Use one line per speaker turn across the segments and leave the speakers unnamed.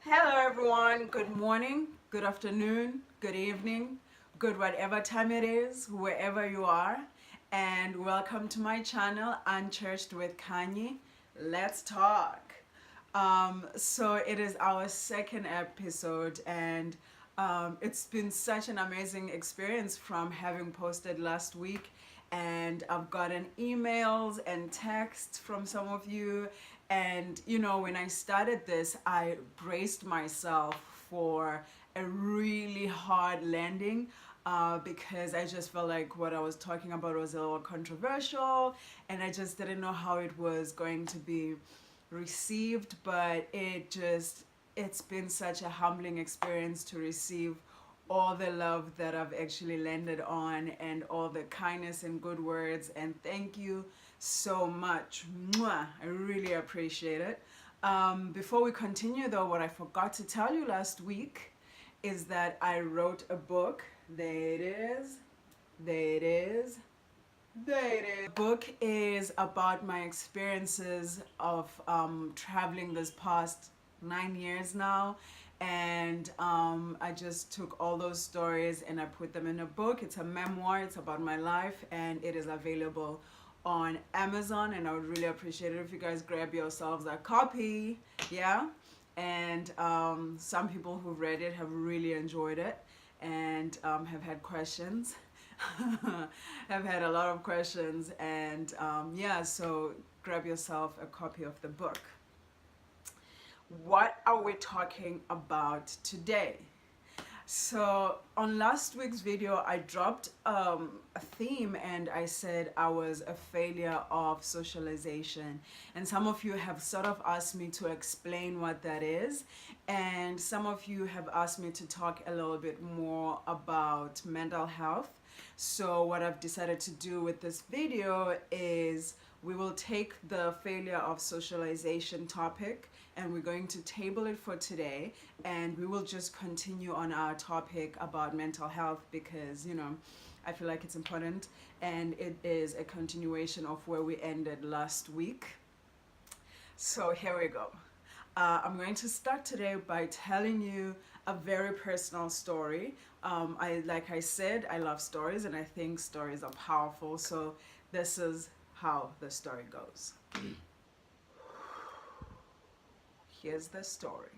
Hello, everyone. Good morning, good afternoon, good evening, good whatever time it is, wherever you are. And welcome to my channel, Unchurched with Kanye. Let's talk. So, it is our second episode, and it's been such an amazing experience from having posted last week, and I've gotten emails and texts from some of you. And when I started this, I braced myself for a really hard landing, because I just felt like what I was talking about was a little controversial, and I just didn't know how it was going to be received. But it's been such a humbling experience to receive all the love that I've actually landed on, and all the kindness and good words, and thank you so much. Mwah! I really appreciate it. Before we continue though, what I forgot to tell you last week is that I wrote a book. There it is. There it is. There it is. The book is about my experiences of traveling this past 9 years now. And I just took all those stories and I put them in a book. It's a memoir, it's about my life, and it is available on Amazon. And I would really appreciate it if you guys grab yourselves a copy. Yeah. And some people who've read it have really enjoyed it, and have had questions. I've had a lot of questions, and yeah, so grab yourself a copy of the book. What are we talking about today? So on last week's video, I dropped a theme, and I said I was a failure of socialization. And some of you have sort of asked me to explain what that is. And some of you have asked me to talk a little bit more about mental health. So what I've decided to do with this video is we will take the failure of socialization topic, and we're going to table it for today, and we will just continue on our topic about mental health, because I feel like it's important, and it is a continuation of where we ended last week. So here we go. I'm going to start today by telling you a very personal story. Like I said, I love stories, and I think stories are powerful. So this is how the story goes. Here's the story.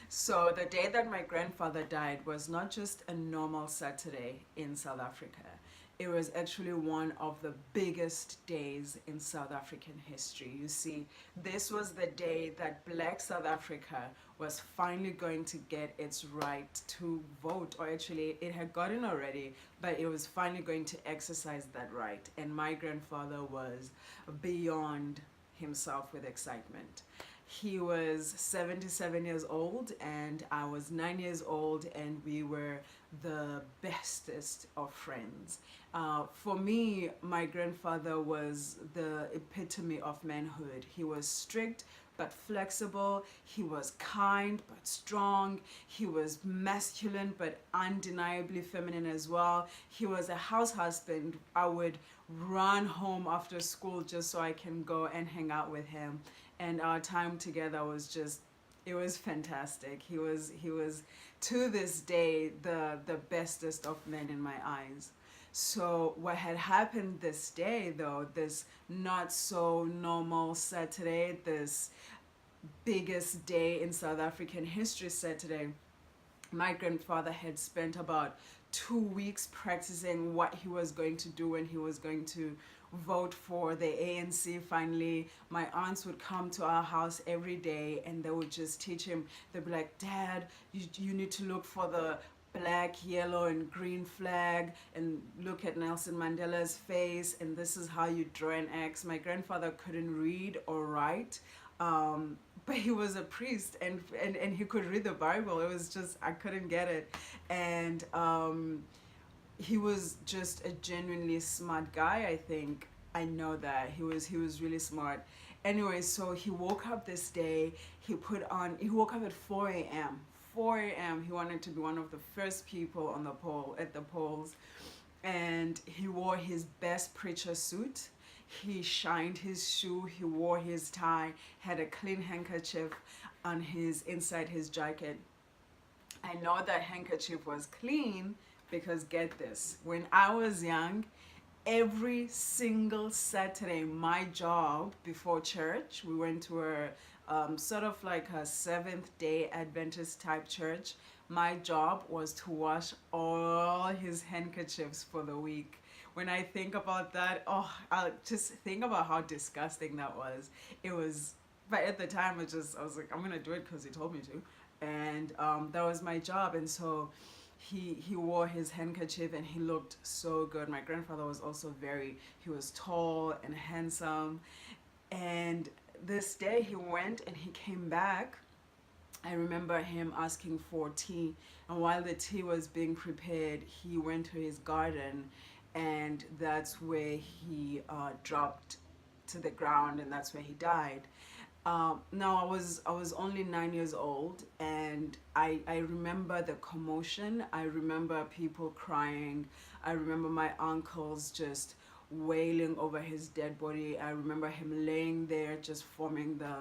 So the day that my grandfather died was not just a normal Saturday in South Africa. It was actually one of the biggest days in South African history. You see, this was the day that Black South Africa was finally going to get its right to vote, or actually it had gotten already, but it was finally going to exercise that right. And my grandfather was beyond himself with excitement. He was 77 years old, and I was 9 years old, and we were the bestest of friends. For me, my grandfather was the epitome of manhood. He was strict but flexible. He was kind but strong. He was masculine but undeniably feminine as well. He was a house husband. I would run home after school just so I can go and hang out with him. And our time together was just, it was fantastic. He was to this day the bestest of men in my eyes. So what had happened this day though, this not so normal Saturday, this biggest day in South African history Saturday, my grandfather had spent about 2 weeks practicing what he was going to do when he was going to vote for the ANC. Finally, my aunts would come to our house every day, and they would just teach him. They'd be like, Dad, you need to look for the black, yellow, and green flag, and look at Nelson Mandela's face, and this is how you draw an X. My grandfather couldn't read or write, but he was a priest, and he could read the Bible. It was just, I couldn't get it. And he was just a genuinely smart guy, I think. I know that he was really smart. Anyway, so he woke up this day. He woke up at 4 a.m. 4 a.m. He wanted to be one of the first people on the polls, and he wore his best preacher suit. He shined his shoe, he wore his tie, had a clean handkerchief on his inside his jacket. I know that handkerchief was clean because get this, when I was young, every single Saturday, my job before church, we went to a sort of like a Seventh Day Adventist type church. My job was to wash all his handkerchiefs for the week. When I think about that, oh, I just think about how disgusting that was. It was, but at the time, I was like, I'm gonna do it because he told me to, and that was my job. And so he wore his handkerchief and he looked so good. My grandfather was also he was tall and handsome. And this day he went and he came back. I remember him asking for tea, and while the tea was being prepared, he went to his garden, and that's where he dropped to the ground, and that's where he died. Now I was only 9 years old, and I remember the commotion. I remember people crying. I remember my uncles just wailing over his dead body. I remember him laying there, just forming the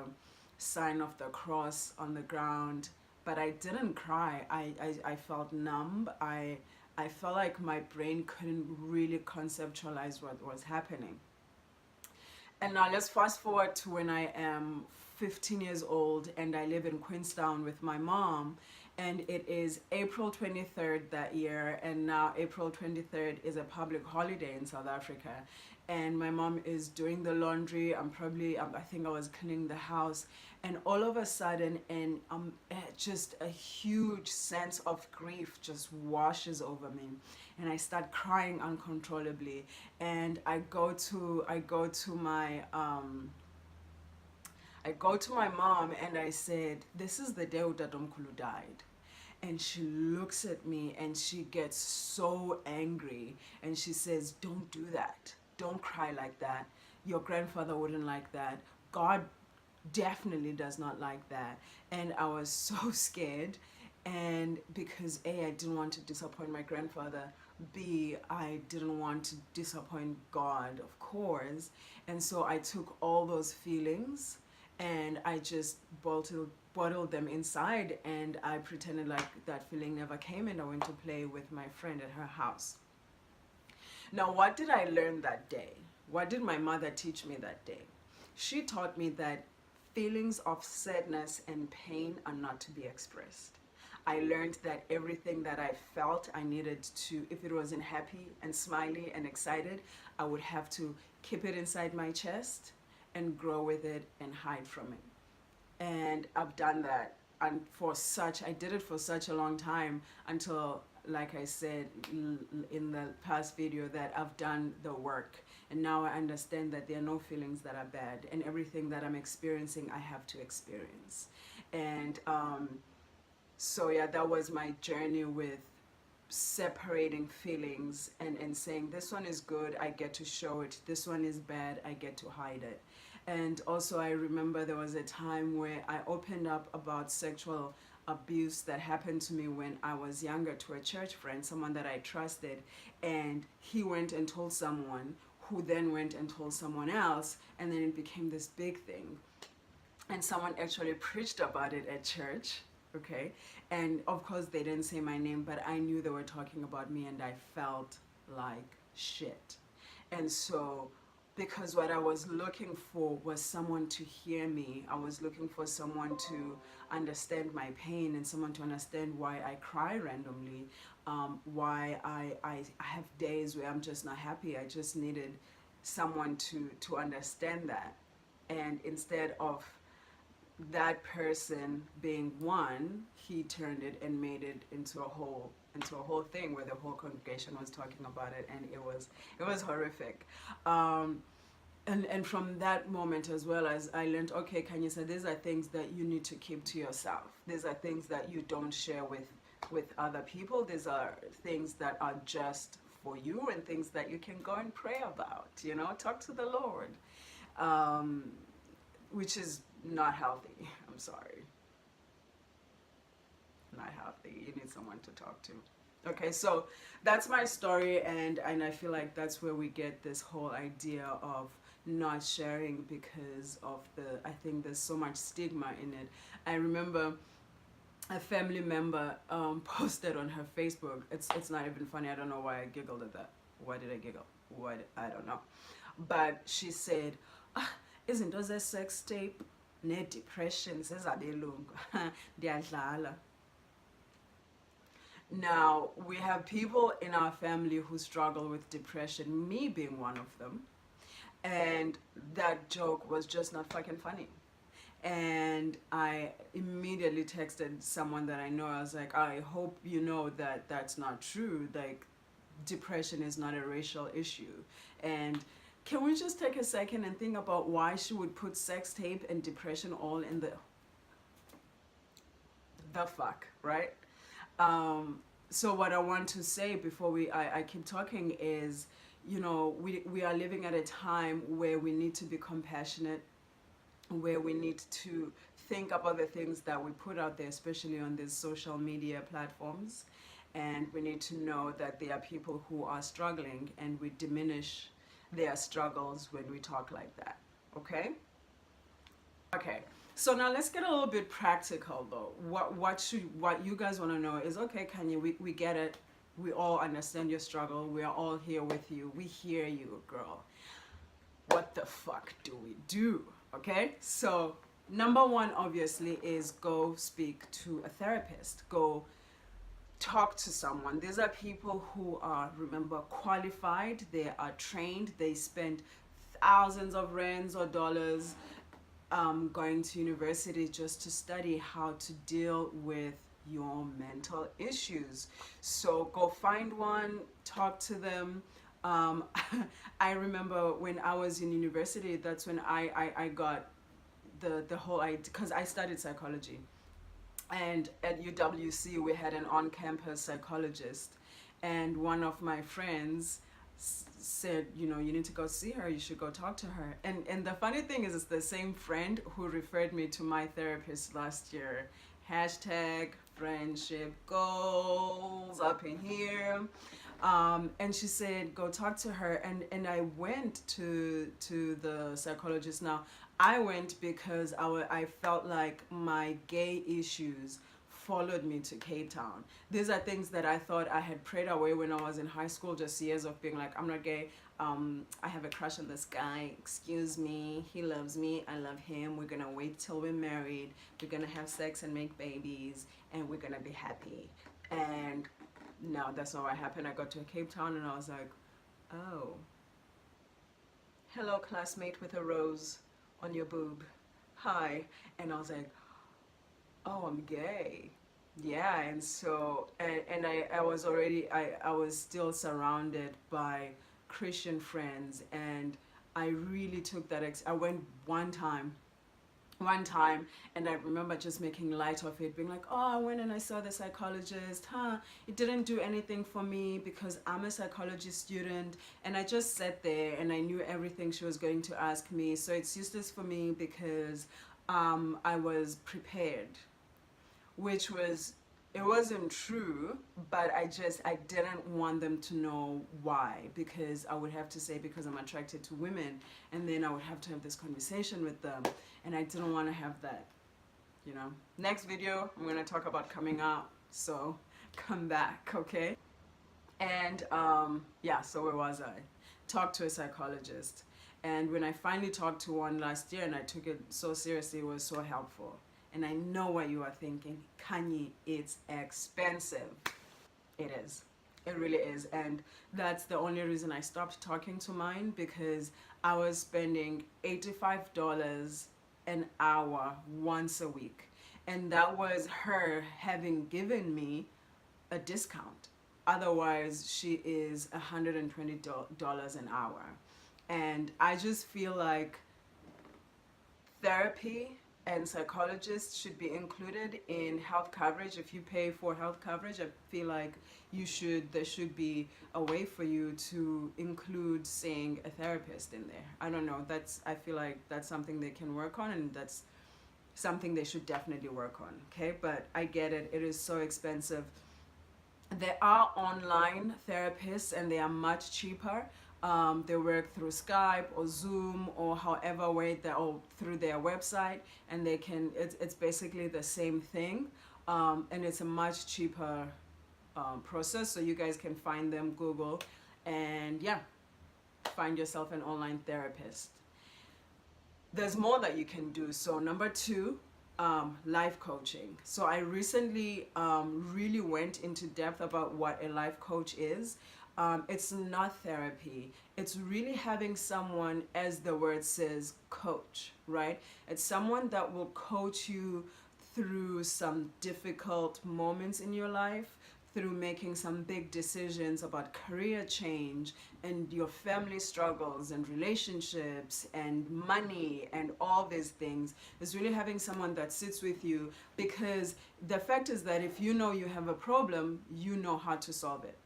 sign of the cross on the ground. But I didn't cry. I felt numb. I felt like my brain couldn't really conceptualize what was happening. And now let's fast forward to when I am 15 years old and I live in Queenstown with my mom. And it is April 23rd that year. And now April 23rd is a public holiday in South Africa. And my mom is doing the laundry. I think I was cleaning the house. And all of a sudden, just a huge sense of grief just washes over me. And I start crying uncontrollably. And I go to my mom and I said, "This is the day Utatomkhulu died." And she looks at me and she gets so angry and she says, "Don't do that. Don't cry like that. Your grandfather wouldn't like that. God definitely does not like that." And I was so scared. And because A, I didn't want to disappoint my grandfather. B, I didn't want to disappoint God, of course. And so I took all those feelings and I just bottled them inside, and I pretended like that feeling never came, and I went to play with my friend at her house. Now, what did I learn that day? What did my mother teach me that day? She taught me that feelings of sadness and pain are not to be expressed. I learned that everything that I felt, I needed to, if it wasn't happy and smiley and excited, I would have to keep it inside my chest and grow with it and hide from it. And I've done that, and I did it for such a long time until, like I said in the past video, that I've done the work, and now I understand that there are no feelings that are bad, and everything that I'm experiencing I have to experience. And so yeah, that was my journey with separating feelings, and saying, this one is good, I get to show it, this one is bad, I get to hide it. And also I remember there was a time where I opened up about sexual abuse that happened to me when I was younger to a church friend, someone that I trusted, and he went and told someone who then went and told someone else, and then it became this big thing. And someone actually preached about it at church, okay? And of course they didn't say my name, but I knew they were talking about me, and I felt like shit. And so, because what I was looking for was someone to hear me, I was looking for someone to understand my pain, and someone to understand why I cry randomly, why I have days where I'm just not happy. I just needed someone to understand that. And instead of that person being one, he turned it and made it into a whole thing where the whole congregation was talking about it, and it was horrific. And from that moment, as well, as I learned, okay, Kanyisa, these are things that you need to keep to yourself. These are things that you don't share with other people. These are things that are just for you, and things that you can go and pray about, talk to the Lord, which is not healthy. I'm sorry. Not healthy. You need someone to talk to. Okay, so that's my story, and I feel like that's where we get this whole idea of not sharing because of I think there's so much stigma in it. I remember a family member posted on her Facebook. It's not even funny. I don't know why I giggled at that. Why did I giggle? What, I don't know. But she said, ah, izinto ze-sex tape ne-depression zezabelungu ndiyadlala. Now, we have people in our family who struggle with depression, me being one of them. And that joke was just not fucking funny. And I immediately texted someone that I know. I was like, I hope you know that that's not true. Like, depression is not a racial issue. And can we just take a second and think about why she would put sex tape and depression all in the fuck, right? So what I want to say before I keep talking is, you know, we are living at a time where we need to be compassionate, where we need to think about the things that we put out there, especially on these social media platforms. And we need to know that there are people who are struggling, and we diminish their struggles when we talk like that. Okay? Okay. So now let's get a little bit practical though. What you guys want to know is, okay, Kanye, we get it. We all understand your struggle. We are all here with you. We hear you, girl. What the fuck do we do? Okay? So number one obviously is go speak to a therapist. Go talk to someone. These are people who are, remember, qualified. They are trained. They spend thousands of rands or dollars going to university just to study how to deal with your mental issues. So go find one, talk to them. I remember when I was in university, that's when I got the whole idea, because I studied psychology. And at UWC, we had an on-campus psychologist. And one of my friends said, you know, you need to go see her, you should go talk to her. And the funny thing is, it's the same friend who referred me to my therapist last year. Hashtag friendship goals up in here. And she said, go talk to her. And I went to the psychologist. Now, I went because I felt like my gay issues followed me to Cape Town. These are things that I thought I had prayed away when I was in high school, just years of being like, I'm not gay. I have a crush on this guy. Excuse me. He loves me. I love him. We're going to wait till we're married. We're going to have sex and make babies. And we're going to be happy. And no, that's not what happened. I got to Cape Town and I was like, oh. Hello, classmate with a rose on your boob. Hi. And I was like, oh, I'm gay. Yeah. And so, and I was already, I was still surrounded by Christian friends, and I really took that, I went one time, and I remember just making light of it, being like, oh, I went and I saw the psychologist, it didn't do anything for me because I'm a psychology student, and I just sat there and I knew everything she was going to ask me, so it's useless for me because I was prepared, which was, it wasn't true, but I didn't want them to know why, because I would have to say because I'm attracted to women, and then I would have to have this conversation with them, and I didn't want to have that, you know. Next video, I'm going to talk about coming out, so come back, okay? And yeah, so where was I? Talked to a psychologist, and when I finally talked to one last year and I took it so seriously, it was so helpful. And I know what you are thinking, Kanye, it's expensive. It is. It really is. And that's the only reason I stopped talking to mine, because I was spending $85 an hour once a week. And that was her having given me a discount. Otherwise, she is $120 an hour. And I just feel like therapy and psychologists should be included in health coverage. If you pay for health coverage, I feel like there should be a way for you to include seeing a therapist in there. I don't know, I feel like that's something they can work on, and that's something they should definitely work on, okay? But I get it, it is so expensive. There are online therapists and they are much cheaper, They work through Skype or Zoom or however way they, or through their website, and they can. It's basically the same thing, and it's a much cheaper process. So you guys can find them, Google, and yeah, find yourself an online therapist. There's more that you can do. So number two, life coaching. So I recently really went into depth about what a life coach is. It's not therapy. It's really having someone, as the word says, coach, right? It's someone that will coach you through some difficult moments in your life, through making some big decisions about career change and your family struggles and relationships and money and all these things. Is really having someone that sits with you, because the fact is that if you know you have a problem, you know how to solve it.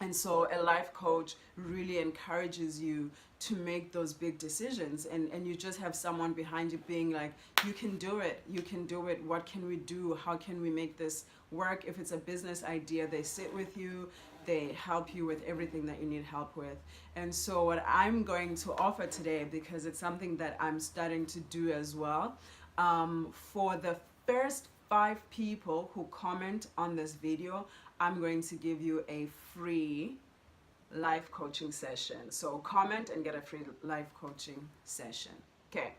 And so a life coach really encourages you to make those big decisions, and you just have someone behind you being like, you can do it, you can do it, what can we do, how can we make this work? If it's a business idea, they sit with you, they help you with everything that you need help with. And so what I'm going to offer today, because it's something that I'm starting to do as well, for the first 5 people who comment on this video, I'm going to give you a free life coaching session. So comment and get a free life coaching session. Okay.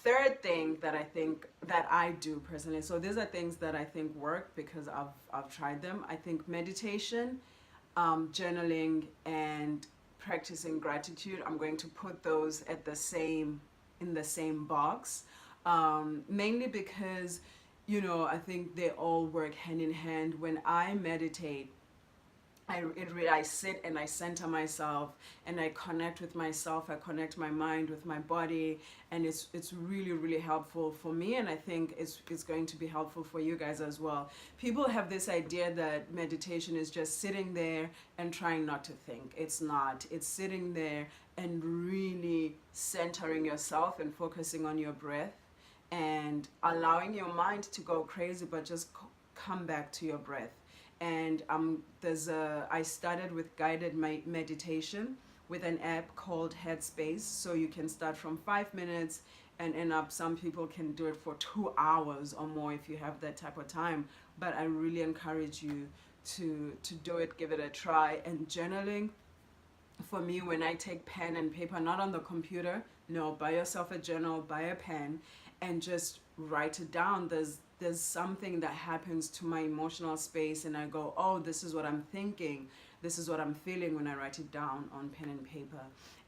Third thing that I think that I do personally. So these are things that I think work because I've tried them. I think meditation, journaling, and practicing gratitude. I'm going to put those at the same in the same box, mainly because I think they all work hand in hand. When I meditate, I sit and I center myself and I connect with myself. I connect my mind with my body, and it's really, really helpful for me, and I think it's going to be helpful for you guys as well. People have this idea that meditation is just sitting there and trying not to think. It's not. It's sitting there and really centering yourself and focusing on your breath and allowing your mind to go crazy, but just come back to your breath. And I started with guided meditation with an app called Headspace. So you can start from 5 minutes and end up, some people can do it for 2 hours or more if you have that type of time. But I really encourage you to do it, give it a try. And journaling, for me, when I take pen and paper, not on the computer, no, buy yourself a journal, buy a pen, and just write it down. There's something that happens to my emotional space, and I go, oh, this is what I'm thinking, this is what I'm feeling, when I write it down on pen and paper.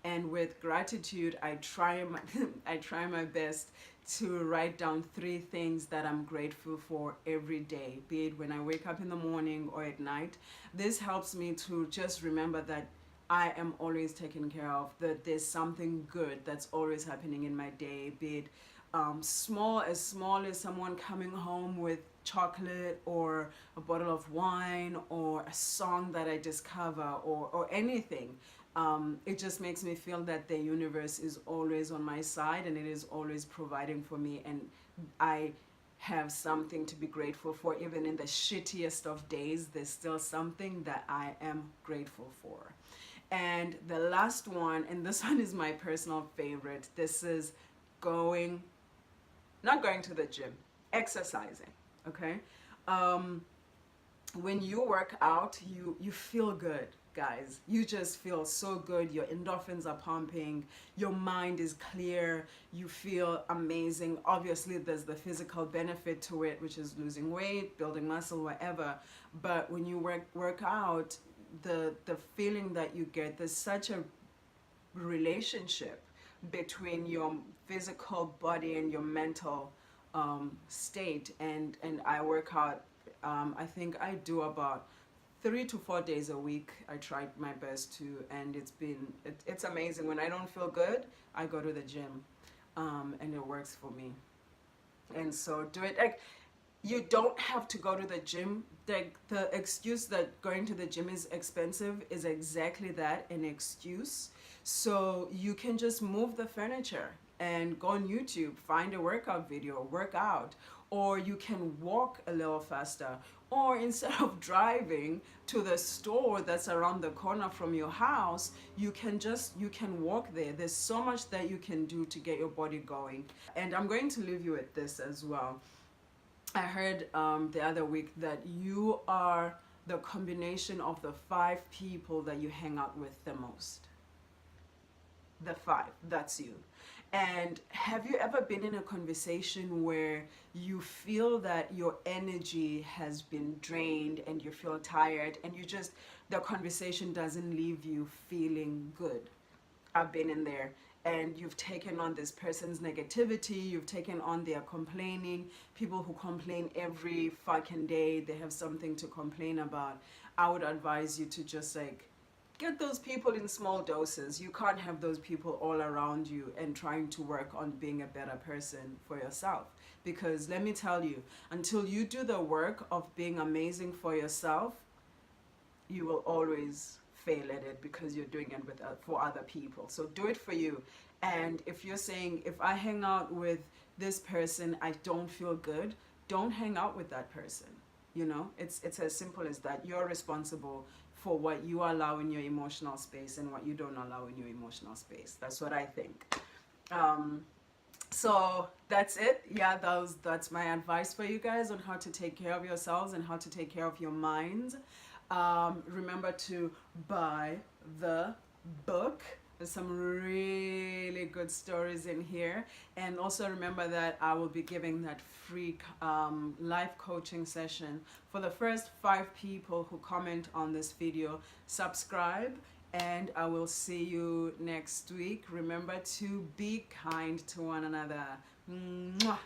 And with gratitude, I try my best to write down 3 things that I'm grateful for every day, be it when I wake up in the morning or at night. This helps me to just remember that I am always taken care of, that there's something good that's always happening in my day, be it small as someone coming home with chocolate or a bottle of wine or a song that I discover, or anything. It just makes me feel that the universe is always on my side and it is always providing for me, and I have something to be grateful for. Even in the shittiest of days, there's still something that I am grateful for. And the last one, and this one is my personal favorite, this is not going to the gym, exercising. Okay. When you work out, you feel good, guys. You just feel so good. Your endorphins are pumping, your mind is clear, you feel amazing. Obviously there's the physical benefit to it, which is losing weight, building muscle, whatever. But when you work out, the feeling that you get, there's such a relationship between your physical body and your mental state. And I work out, I think I do about 3 to 4 days a week. I tried my best to, and it's amazing. When I don't feel good, I go to the gym, and it works for me. And so do it. Like, you don't have to go to the gym. The excuse that going to the gym is expensive is exactly that, an excuse. So you can just move the furniture and go on YouTube, find a workout video, work out. Or you can walk a little faster. Or instead of driving to the store that's around the corner from your house, you can walk there. There's so much that you can do to get your body going. And I'm going to leave you with this as well. I heard the other week that you are the combination of the 5 people that you hang out with the most. The 5, that's you. And have you ever been in a conversation where you feel that your energy has been drained and you feel tired and the conversation doesn't leave you feeling good? I've been in there, and you've taken on this person's negativity, you've taken on their complaining, people who complain every fucking day, they have something to complain about. I would advise you to just like get those people in small doses. You can't have those people all around you and trying to work on being a better person for yourself. Because let me tell you, until you do the work of being amazing for yourself, you will always fail at it because you're doing it for other people. So do it for you. And if you're saying, if I hang out with this person, I don't feel good, don't hang out with that person. You know, it's as simple as that. You're responsible for what you allow in your emotional space and what you don't allow in your emotional space. That's what I think. So that's it. Yeah, that's my advice for you guys on how to take care of yourselves and how to take care of your minds. Remember to buy the book. There's some really good stories in here. And also remember that I will be giving that free life coaching session for the first 5 people who comment on this video. Subscribe, and I will see you next week. Remember to be kind to one another. Mwah.